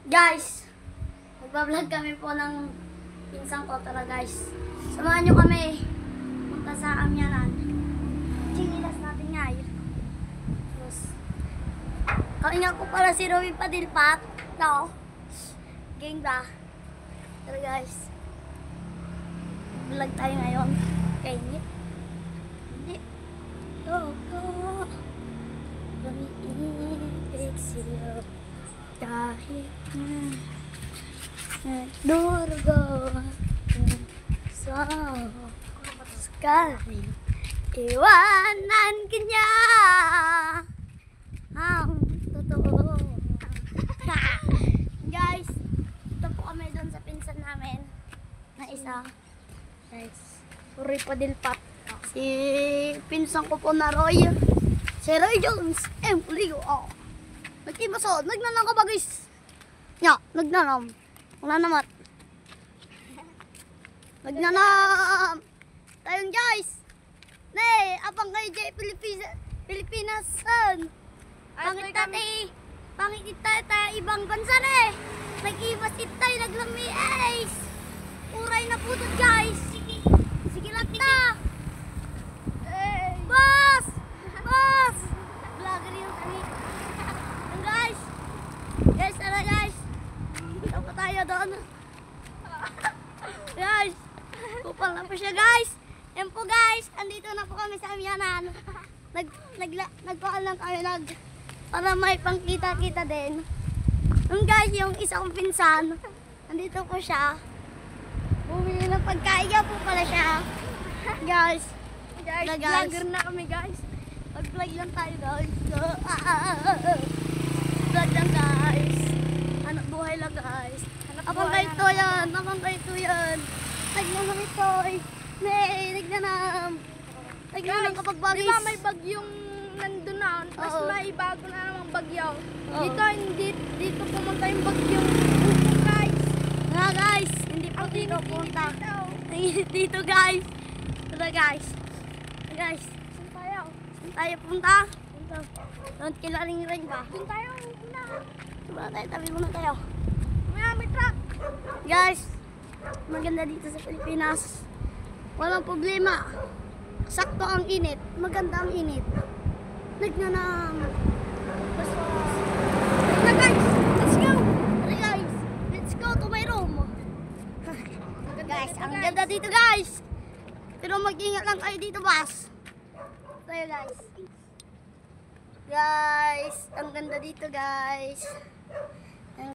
Guys, magbablog kami po ng pinsang ko. Tara guys, samahan nyo kami punta sa Amyanan. Chinilas natin ngayon. Tapos, kaingat ko pala si Robin Padilpat. No? Gang ba? Tara guys, vlog tayo ngayon. Kainit. Hindi. Go. Lumiibig sila kahit nagdurugo sa sakaling iwanan ka niya ang totoo. Guys, ito po kami doon sa pinsan namin na isa. Guys, Roy Padilpat. Si pinsan ko po na Roy. Si Roy Jones. Puligo. Nagtimasod. Nagnanam ka ba guys? Nya, nagnanam. Wala naman. Nagnanam. Tayong guys. Nay, apang kayo dyan Pilipinas. Pangit tayo. Pangit tayo ibang bansa na eh. Nag-ibas tayo, naglami eh. Uray na putot guys. Sige lang ta. Boss! Boss! Vlogger yung kami. Guys! Guys, tara guys! Dito po tayo doon. Guys! Kupal na po siya guys! Yan po guys! Andito na po kami sa Amyanan. Nagpakal lang kami para may pangkita-kita din. Yung guys, yung isa kong pinsan, andito po siya. Bumili ng pagkain po pala siya. Guys! Guys, vlogger na kami guys. Mag-vlog lang tayo guys. Vlog lang guys. Anak buhay lang guys. Abang kayo to yan. Abang kayo to yan. Nagnanam ito. Nagnanam. Nagnanam kapag bagis. Diba may bagyong nandun na. Tapos may bago na namang bagyo. Dito pumunta yung bagyong Bukong guys. Nga guys. Hindi po dito punta. Dito guys. Tara guys. Guys. Saan tayo punta? Doon kilaring ring ba? Doon tayo muna. Diba tayo, tabi muna tayo. May truck. Guys, maganda dito sa Pilipinas. Walang problema. Sakto ang init. Maganda ang init. Nagnanam. Tara guys, let's go. Tara guys, let's go to my room. Guys, ang ganda dito guys. Pero mag-ingat lang kayo dito, boss. Tayo guys. Guys, ang ganda dito guys.